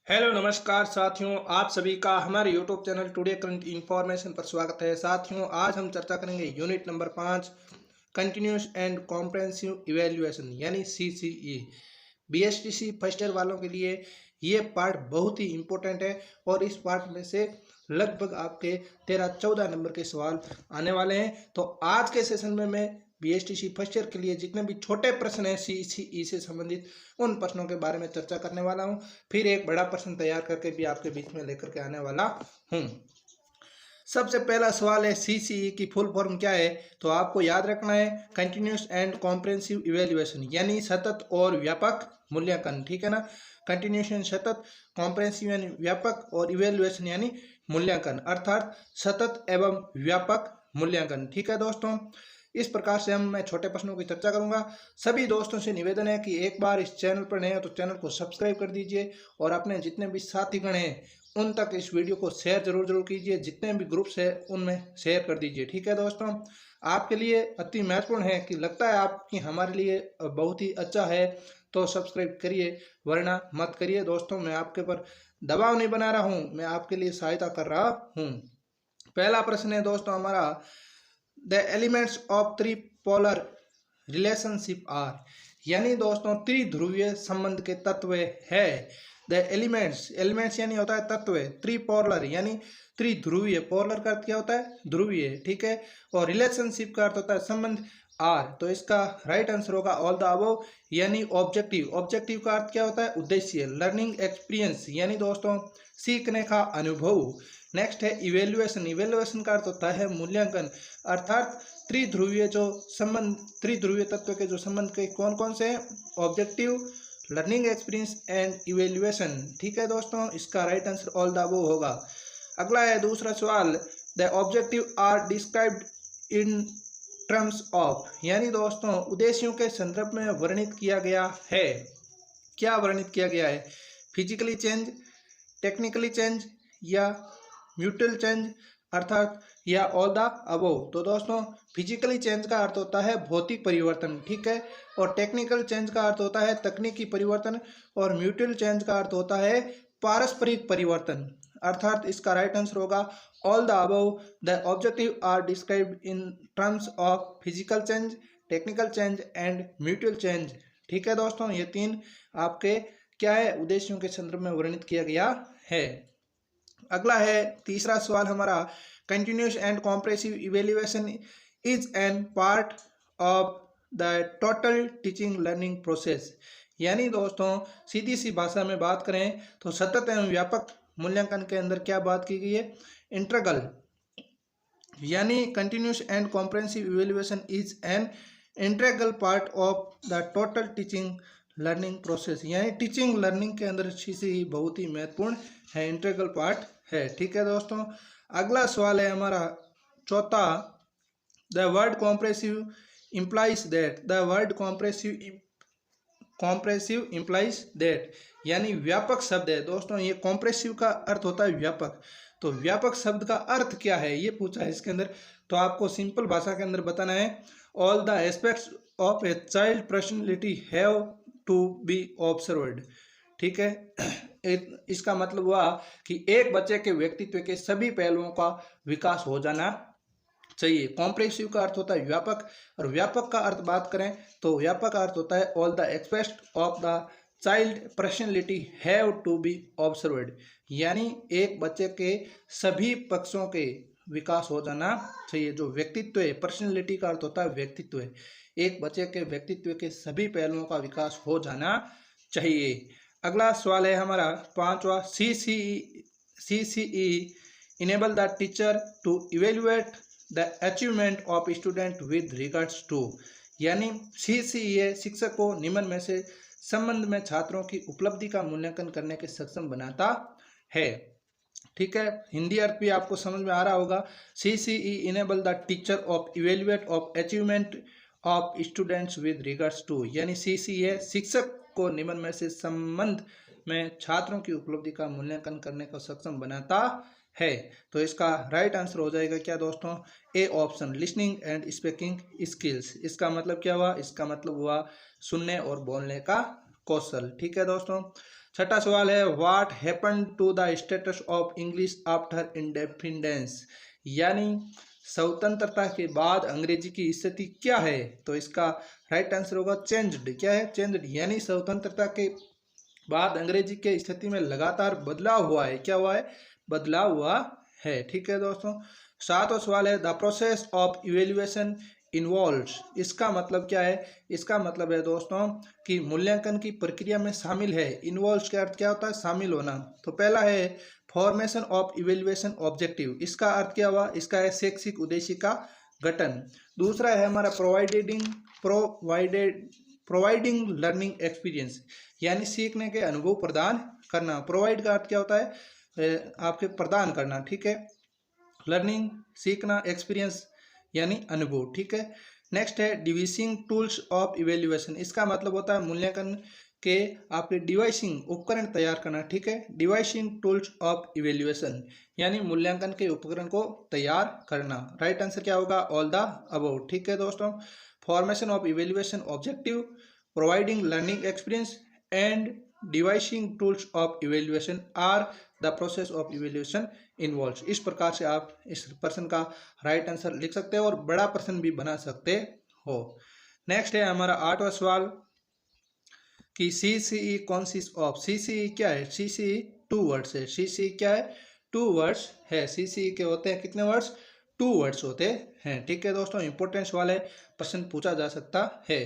Hello नमस्कार साथियों, आप सभी का हमारे YouTube channel today current information पर स्वागत है। साथियों, आज हम चर्चा करेंगे unit number 5 continuous and comprehensive evaluation यानी CCE। BSTC फर्स्ट ईयर वालों के लिए ये पार्ट बहुत ही इम्पोर्टेंट है और इस पार्ट में से लगभग आपके 13-14 नंबर के सवाल आने वाले हैं। तो आज के सेशन में मैं BSTC फर्स्ट ईयर के लिए जितने भी छोटे प्रश्न हैं CCE से संबंधित उन प्रश्नों के बारे में चर्चा करने वाला हूं। फिर एक बड़ा प्रश्न तैयार करके भी आपके बीच में लेकर के आने वाला हूं। सबसे पहला सवाल है CCE की फुल फॉर्म क्या है। तो आपको याद रखना है कंटिन्यूस एंड कॉम्प्रहेंसिव इवैल्यूएशन यानी सतत और व्यापक मूल्यांकन। ठीक है ना। कंटिन्यूस यानी सतत, कॉम्प्रहेंसिव यानी व्यापक और इवैल्यूएशन यानी मूल्यांकन, अर्थात सतत एवं व्यापक मूल्यांकन। ठीक है दोस्तों, इस प्रकार से मैं छोटे प्रश्नों की चर्चा करूंगा। सभी दोस्तों से निवेदन है कि एक बार इस चैनल पर नए हो तो चैनल को सब्सक्राइब कर दीजिए और अपने जितने भी साथीगण हैं उन तक इस वीडियो को शेयर जरूर कीजिए। जितने भी ग्रुप्स है उनमें शेयर कर दीजिए। ठीक है दोस्तों, आपके लिए अति महत्वपूर्ण है कि लगता है आपकी हमारे लिए बहुत ही अच्छा है तो सब्सक्राइब करिए, वरना मत करिए। दोस्तों, मैं आपके पर दबाव नहीं बना रहा हूँ, मैं आपके लिए सहायता कर रहा हूँ। पहला प्रश्न है दोस्तों हमारा, the elements of tripolar relationship are, यानी दोस्तों त्रिध्रुवीय संबंध के तत्व है। द एलिमेंट्स यानी होता है तत्व, त्रिपोलर यानी त्रिध्रुवीय, पोलर का अर्थ क्या होता है ध्रुवीय। ठीक है, और रिलेशनशिप का अर्थ होता है संबंध आर। तो इसका राइट आंसर होगा ऑल द अबव यानी ऑब्जेक्टिव। ऑब्जेक्टिव का अर्थ क्या होता है उद्देश्य, लर्निंग एक्सपीरियंस यानी दोस्तों सीखने का अनुभव। नेक्स्ट है इवेल्युएशन। इवेल्युएशन का अर्थ होता है मूल्यांकन, अर्थात त्रिध्रुवीय जो संबंध, त्रिध्रुवीय तत्व के जो संबंध के कौन कौन से हैं, objective, learning experience and evaluation. ठीक है दोस्तों, इसका right answer all the above होगा। अगला है दूसरा सवाल, the objective are described in terms of, यानी दोस्तों उद्देश्यों के संदर्भ में वर्णित किया गया है। क्या वर्णित किया गया है, फिजिकली चेंज, टेक्निकली चेंज या म्यूचुअल चेंज, अर्थात या ऑल द अबव। तो दोस्तों फिजिकली चेंज का अर्थ होता है भौतिक परिवर्तन। ठीक है, और टेक्निकल चेंज का अर्थ होता है तकनीकी परिवर्तन, और म्यूचुअल चेंज का अर्थ होता है पारस्परिक परिवर्तन, अर्थात इसका राइट आंसर होगा all the above. The objective are described in terms of physical change, technical change and mutual change. ठीक है दोस्तों, ये तीन आपके क्या है उद्देश्यों के संदर्भ में वर्णित किया गया है। अगला है तीसरा सवाल हमारा, continuous and comprehensive evaluation is an part of the total teaching learning process, यानी दोस्तों सीधी सी भाषा में बात करें तो सतत एवं व्यापक मूल्यांकन के अंदर क्या बात की गई है, इंटीग्रल, यानी continuous and comprehensive evaluation is an integral part of the total teaching learning process, यानी टीचिंग लर्निंग के अंदर CCE बहुत ही महत्वपूर्ण है, इंटीग्रल पार्ट है। ठीक है दोस्तों, अगला सवाल है हमारा चौथा, the word comprehensive implies that, the word comprehensive implies that, यानी व्यापक शब्द है। दोस्तों ये कॉम्प्रहेंसिव का अर्थ होता है व्यापक, तो व्यापक शब्द का अर्थ क्या है ये पूछा है इसके अंदर। तो आपको सिंपल भाषा के अंदर बताना है, all the aspects of a child personality have to be observed. ठीक है, इसका मतलब हुआ कि एक बच्चे के व्यक्तित्व के सभी पहलुओं का विकास हो जाना चाहिए। कॉम्प्रहेंसिव का अर्थ होता है व्यापक, और व्यापक का अर्थ बात करें तो व्यापक का अर्थ होता है all the aspects of the child personality have to be observed, यानी एक बच्चे के सभी पक्षों के विकास हो जाना चाहिए। जो व्यक्तित्व है, पर्सनैलिटी का अर्थ होता है व्यक्तित्व, एक बच्चे के व्यक्तित्व के सभी पहलुओं का विकास हो जाना चाहिए। अगला सवाल है हमारा पांचवा, CCE enable the teacher to evaluate the achievement of student with regards to, यानी CCE शिक्षक को निम्न में से संबंध में छात्रों की उपलब्धि का मूल्यांकन करने के सक्षम बनाता है। ठीक है, हिंदी अर्थ भी आपको समझ में आ रहा होगा। CCE enable the teacher of evaluate of achievement of students with regards to, यानी CCE शिक्षक को निम्न में से संबंध में छात्रों की उपलब्धि का मूल्यांकन करने को सक्षम बनाता है। तो इसका राइट आंसर हो जाएगा क्या दोस्तों, A option, listening and speaking skills. इसका मतलब क्या हुआ, इसका मतलब हुआ सुनने और बोलने का कौशल। ठीक है दोस्तों, छठा सवाल है what happen to the status of English after independence, यानी स्वतंत्रता के बाद अंग्रेजी की स्थिति क्या है। तो इसका राइट आंसर होगा चेंज्ड। क्या है? चेंज्ड, यानी स्वतंत्रता के बाद अंग्रेजी के स्थिति में लगातार बदलाव हुआ है। क्या हुआ है? बदलाव हुआ है। ठीक है दोस्तों। सातवां सवाल है the process of evaluation involves, इसका मतलब क्या है? इसका मतलब है दोस्तों कि मूल्यांकन की प्रक्रिया में शामिल है। इन्वॉल्व्स का अर्थ क्या होता है? शामिल होना। तो पहला है फॉर्मेशन ऑफ इवेल्युएशन ऑब्जेक्टिव, इसका अर्थ क्या हुआ? इसका है शैक्षिक उद्देश्य का गठन। दूसरा है हमारा प्रोवाइडिंग लर्निंग एक्सपीरियंस, यानी सीखने के अनुभव प्रदान करना। प्रोवाइड का अर्थ क्या होता है? आपके प्रदान करना। ठीक है। लर्निंग सीखना, एक्सपीरियंस यानी अनुभव। ठीक है। नेक्स्ट है डिवाइसिंग टूल्स ऑफ इवेल्युएशन, इसका मतलब होता है मूल्यांकन के आपके डिवाइसिंग उपकरण तैयार करना। ठीक है। डिवाइसिंग टूल्स ऑफ इवेल्युएशन यानी मूल्यांकन के उपकरण को तैयार करना। राइट आंसर क्या होगा? All the above. ठीक है दोस्तों। Formation of evaluation objective, providing learning experience and devising tools of evaluation are the process of evaluation involves. इस प्रकार से आप इस प्रश्न का राइट आंसर लिख सकते हो और बड़ा प्रश्न भी बना सकते हो। नेक्स्ट है हमारा आठवां सवाल कि सीसीई कॉन्सिस्ट ऑफ। सीसीई क्या है? सीसीई 2 वर्ड्स है। सीसीई क्या है? 2 वर्ड्स है। सीसीई के होते हैं कितने वर्ड्स? 2 वर्ड्स होते हैं। ठीक है दोस्तों। इंपॉर्टेंट सवाल है, प्रश्न पूछा जा सकता है।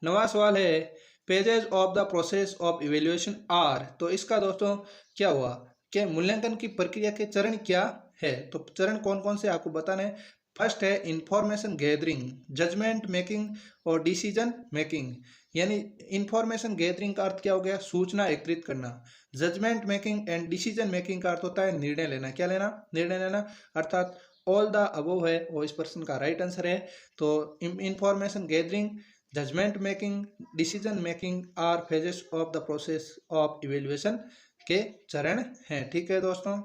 नवा सवाल है pages of the process of evaluation are, तो इसका दोस्तों क्या हुआ कि मूल्यांकन की प्रक्रिया के चरण क्या है। तो चरण कौन कौन से आपको बताना है। फर्स्ट है इंफॉर्मेशन गैदरिंग, जजमेंट मेकिंग और डिसीजन मेकिंग, यानी इंफॉर्मेशन गैदरिंग का अर्थ क्या हो गया? सूचना एकत्रित करना। Judgement making and decision making का अर्थ होता है निर्णय लेना। क्या लेना? निर्णय लेना। अर्थात ऑल द अबव है वो इस प्रश्न का राइट आंसर है। तो information gathering, judgement making, decision making are phases of the process of evaluation के चरण हैं। ठीक है दोस्तों।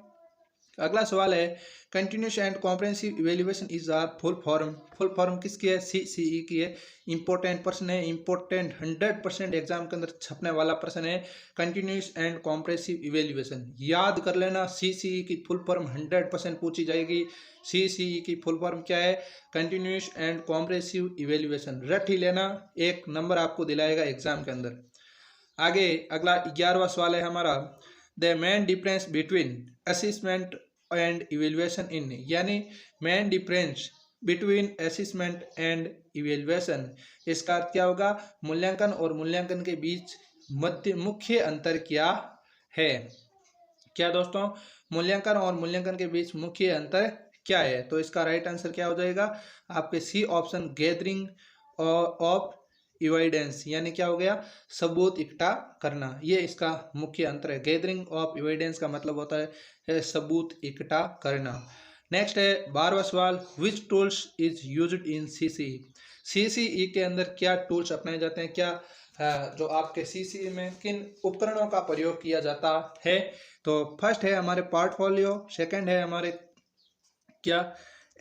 अगला सवाल है continuous and comprehensive evaluation is are full form. Full form किसकी है? सीसीई की है। इंपॉर्टेंट प्रश्न है, इंपॉर्टेंट 100% एग्जाम के अंदर छपने वाला प्रश्न है। कंटिन्यूस एंड कॉम्प्रिहेंसिव इवेल्युएशन याद कर लेना। सीसीई की फुल फॉर्म 100% पूछी जाएगी। सीसीई की फुल फॉर्म क्या है? Continuous and comprehensive evaluation. रट ही लेना, 1 नंबर आपको दिलाएगा एग्जाम के अंदर। आगे अगला 11वां सवाल है हमारा the main difference between assessment and evaluation in, यानी main difference between assessment and evaluation, इसका अर्थ क्या होगा? मूल्यांकन और मूल्यांकन के बीच मुख्य अंतर क्या है। क्या दोस्तों? मूल्यांकन और मूल्यांकन के बीच मुख्य अंतर क्या है? तो इसका राइट आंसर क्या हो जाएगा? आपके C option gathering of evidence, यानी क्या हो गया? सबूत इकट्ठा करना। ये इसका मुख्य अंतर है। गैदरिंग ऑफ एविडेंस का मतलब होता है सबूत इकट्ठा करना। नेक्स्ट है 12वां सवाल which tools is used in CCE. CCE के अंदर क्या टूल्स अपनाए जाते हैं? क्या जो आपके सीसीई में किन उपकरणों का प्रयोग किया जाता है? तो फर्स्ट है हमारे पोर्टफोलियो, सेकंड है हमारे क्या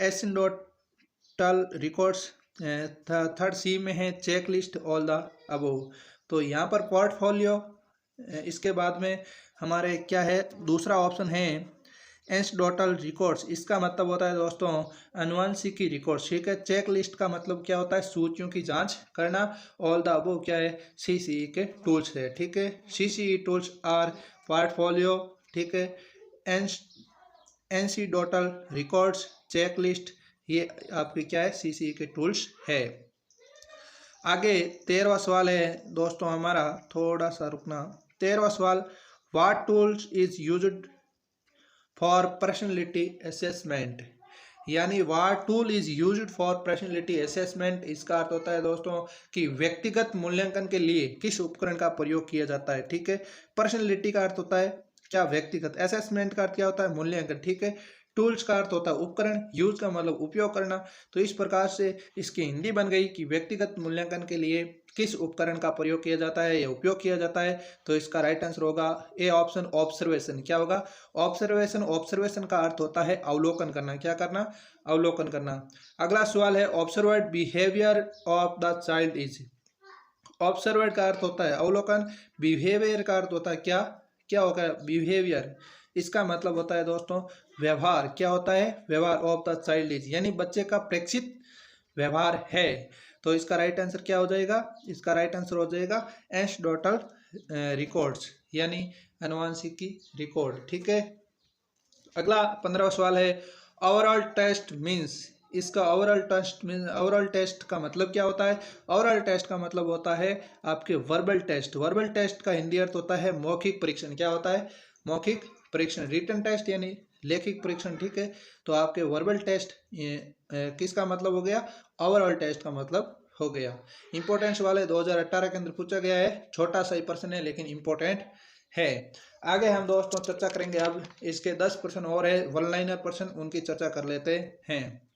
एसिंडोटल रिकॉर्ड्स, थर्ड सी में है check list all the above. तो यहाँ पर पोर्टफोलियो, इसके बाद में हमारे क्या है? दूसरा ऑप्शन है एसिंडोटल रिकॉर्ड्स, इसका मतलब होता है दोस्तों आनुवंशिकी रिकॉर्ड्स। ठीक है। चेक लिस्ट का मतलब क्या होता है? सूचियों की जांच करना। ऑल द अबव क्या है? सीसीई के टूल्स है। ठीक है। सीसीई टूल्स आर पोर्टफोलियो, ठीक है, एसिंडोटल रिकॉर्ड्स, चेक लिस्ट, ये आपके क्या है? सीसीई के टूल्स है। आगे 13वां सवाल है दोस्तों हमारा, थोड़ा सा रुकना। 13वां सवाल what tools is used for personality assessment, यानी what tool is used for personality assessment, इसका अर्थ होता है दोस्तों कि व्यक्तिगत मूल्यांकन के लिए किस उपकरण का प्रयोग किया जाता है। ठीक है। पर्सनैलिटी का अर्थ होता है क्या? व्यक्तिगत। असेसमेंट का अर्थ क्या होता है? मूल्यांकन। ठीक है। टूल्स का अर्थ होता है उपकरण, यूज का मतलब उपयोग करना। तो इस प्रकार से इसकी हिंदी बन गई कि व्यक्तिगत मूल्यांकन के लिए किस उपकरण का प्रयोग किया जाता है या उपयोग किया जाता है। तो इसका राइट आंसर होगा ए ऑप्शन ऑब्जर्वेशन। क्या होगा? ऑब्जर्वेशन। ऑब्जर्वेशन का अर्थ होता है अवलोकन करना। क्या करना? अवलोकन करना। अगला सवाल है observed behaviour of the child is. Observed का अर्थ होता है अवलोकन, बिहेवियर का अर्थ होता है क्या? क्या होगा, बिहेवियर, इसका मतलब होता है दोस्तों व्यवहार। क्या होता है, व्यवहार ऑफ द चाइल्ड इज, यानी बच्चे का प्रेक्षित व्यवहार है। तो इसका राइट आंसर क्या हो जाएगा, इसका राइट आंसर हो जाएगा एस्टोटल रिकॉर्ड्स, यानी आनुवंशिकी रिकॉर्ड। ठीक है, अगला 15वां सवाल है ओवरऑल टेस्ट मीन्स। इसका ओवरऑल टेस्ट का मतलब क्या होता है। ओवरऑल टेस्ट का मतलब होता है आपके वर्बल टेस्ट। वर्बल टेस्ट का हिंदी अर्थ होता है मौखिक परीक्षण। क्या होता है, मौखिक परीक्षण। रिटन टेस्ट यानी लेखिक परीक्षण। ठीक है, तो आपके वर्बल टेस्ट किसका मतलब हो गया, ओवरऑल टेस्ट का मतलब हो गया। इंपॉर्टेंस वाले 2018 के अंदर पूछा गया है, छोटा सा ही प्रश्न है लेकिन इंपॉर्टेंट है। आगे हम दोस्तों चर्चा करेंगे, अब इसके 10 प्रश्न और है वन लाइनर प्रश्न, उनकी चर्चा कर लेते हैं।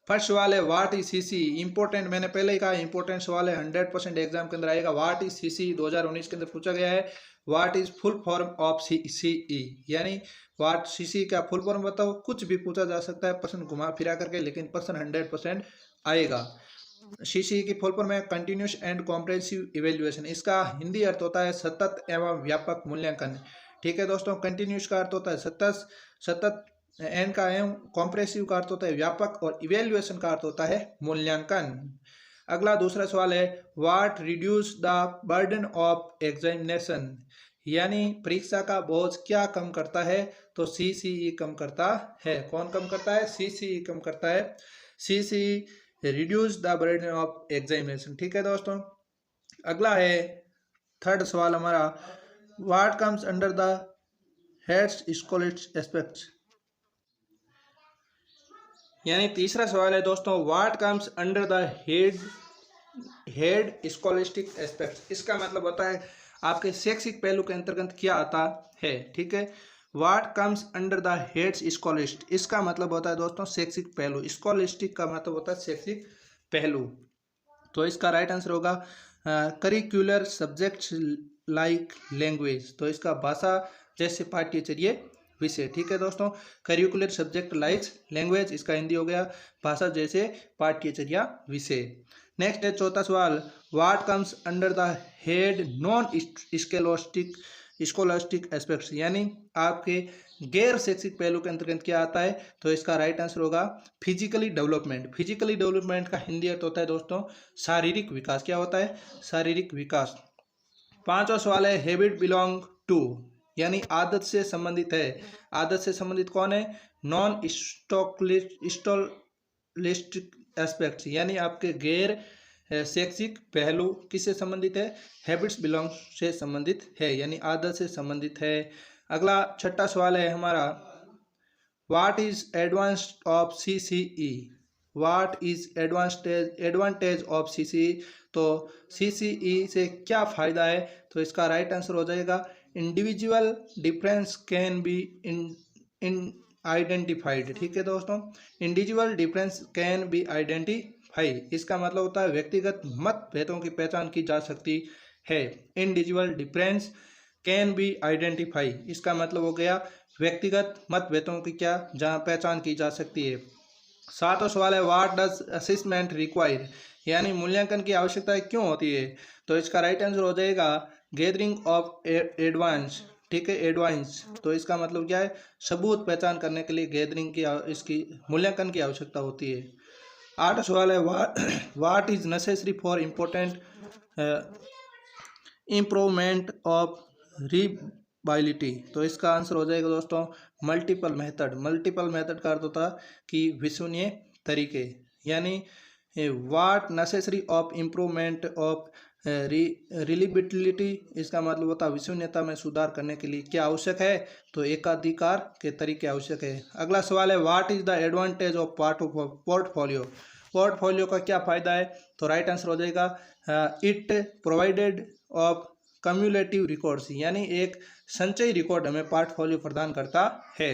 फर्स्ट सवाल है व्हाट इज सीसी। इंपॉर्टेंट, मैंने पहले ही कहा इंपॉर्टेंट सवाल है, 100% एग्जाम के अंदर आएगा। व्हाट इज सीसी 2019 के अंदर पूछा गया है। What is full form of CE, यानी व्हाट सीसी का फुल फॉर्म बताओ। कुछ भी पूछा जा सकता है प्रश्न घुमा फिरा करके, लेकिन प्रश्न 100% आएगा। सीसी की फुल फॉर्म है कंटिन्यूस एंड कॉम्प्रिहेंसिव इवेल्युएशन। इसका हिंदी अर्थ होता है सतत एवं व्यापक मूल्यांकन। ठीक है दोस्तों, कंटिन्यूस का अर्थ होता है सतत, एन का एम, कॉम्प्रेसिव का अर्थ होता है व्यापक, और इवेल्युएशन का अर्थ होता है मूल्यांकन। अगला दूसरा सवाल है what reduce the burden of examination, यानी परीक्षा का बोझ क्या कम करता है। तो सीसीई कम करता है। कौन कम करता है, सीसीई कम करता है। CCE reduce the burden of examination. ठीक है दोस्तों, अगला है थर्ड सवाल हमारा what comes under the heads scholastic aspects, यानी तीसरा सवाल है दोस्तों what comes under the head scholastic aspects. इसका मतलब होता है आपके शैक्षिक पहलू के अंतर्गत क्या आता है। ठीक है, what comes under the heads scholastic, इसका मतलब होता है दोस्तों शैक्षिक पहलू। स्कॉलिस्टिक का मतलब होता है शैक्षिक पहलू। तो इसका राइट आंसर होगा करिकुलर सब्जेक्ट्स लाइक लैंग्वेज। तो इसका भाषा जैसे पाठ्यचर्या विषय। ठीक है दोस्तों, करिकुलर सब्जेक्ट लाइक लैंग्वेज, इसका हिंदी हो गया भाषा जैसे पाठ्यचर्या विषय। नेक्स्ट है चौथा सवाल what comes under the head non scholastic aspects, यानी आपके गैर शैक्षिक पहलू के अंतर्गत क्या आता है। तो इसका राइट आंसर होगा फिजिकली डेवलपमेंट। फिजिकली डेवलपमेंट का हिंदी अर्थ होता है दोस्तों शारीरिक विकास। क्या होता है, शारीरिक विकास। पांचवा सवाल है हैबिट बिलोंग टू, यानी आदत से संबंधित है। आदत से संबंधित कौन है, नॉन स्टॉलिस्टिक एस्पेक्ट्स, यानी आपके गैर शैक्षिक पहलू किससे संबंधित है, हैबिट्स बिलोंग से संबंधित है, यानी आदत से संबंधित है। अगला छठा सवाल है हमारा what is advance of CCE. What is advantage of CCE, तो सीसीई से क्या फायदा है। तो इसका राइट आंसर हो जाएगा individual difference can be in identified. ठीक है दोस्तों, individual difference can be identify, इसका मतलब होता है व्यक्तिगत मतभेदों की पहचान की जा सकती है। Individual difference can be identify, इसका मतलब हो गया व्यक्तिगत मतभेदों की क्या जहाँ पहचान की जा सकती है। सातवां सवाल है व्हाट डज असेसमेंट रिक्वायर, यानी मूल्यांकन की आवश्यकता क्यों होती है। तो इसका राइट आंसर हो जाएगा गैदरिंग ऑफ एडवांस। ठीक है, एडवांस, तो इसका मतलब क्या है, सबूत पहचान करने के लिए गैदरिंग की इसकी मूल्यांकन की आवश्यकता होती है। आठवां सवाल है what is necessary for important improvement of reliability. तो इसका आंसर हो जाएगा दोस्तों मल्टीपल मेथड। मल्टीपल मेथड का अर्थ होता है कि विश्वसनीय तरीके, यानी what necessary of improvement of reliability, इसका मतलब होता है विश्वसनीयता में सुधार करने के लिए क्या आवश्यक है। तो एकाधिकार के तरीके आवश्यक है। अगला सवाल है what is the advantage of portfolio. Portfolio का क्या फायदा है। तो राइट आंसर हो जाएगा it provided of cumulative records, यानी एक संचयी रिकॉर्ड हमें पोर्टफोलियो प्रदान करता है।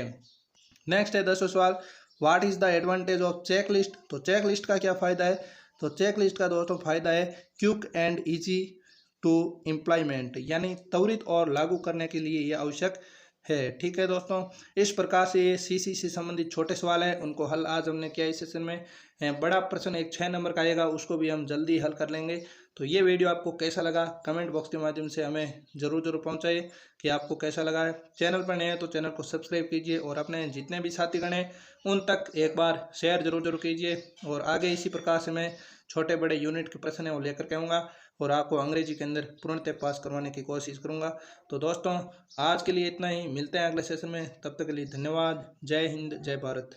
नेक्स्ट है 10वां सवाल what is the advantage of checklist. तो चेकलिस्ट का क्या फायदा है। तो चेकलिस्ट का दोस्तों फायदा है quick and easy to implement, यानी त्वरित और लागू करने के लिए यह आवश्यक है। ठीक है दोस्तों, इस प्रकार से ये सीसी से संबंधित छोटे सवाल है, उनको हल आज हमने किया इस सेशन में। बड़ा प्रश्न एक 6 नंबर का आएगा, उसको भी हम जल्दी हल कर लेंगे। तो ये वीडियो आपको कैसा लगा कमेंट बॉक्स के माध्यम से हमें ज़रूर पहुंचाइए कि आपको कैसा लगा है। चैनल पर नए हैं तो चैनल को सब्सक्राइब कीजिए और अपने जितने भी साथीगण हैं उन तक एक बार शेयर जरूर कीजिए। और आगे इसी प्रकार से मैं छोटे बड़े यूनिट के प्रश्न है वो लेकर के आऊँगा और आपको अंग्रेजी के अंदर पूर्णतः पास करवाने की कोशिश करूँगा। तो दोस्तों आज के लिए इतना ही, मिलते हैं अगले सेशन में, तब तक के लिए धन्यवाद। जय हिंद, जय भारत।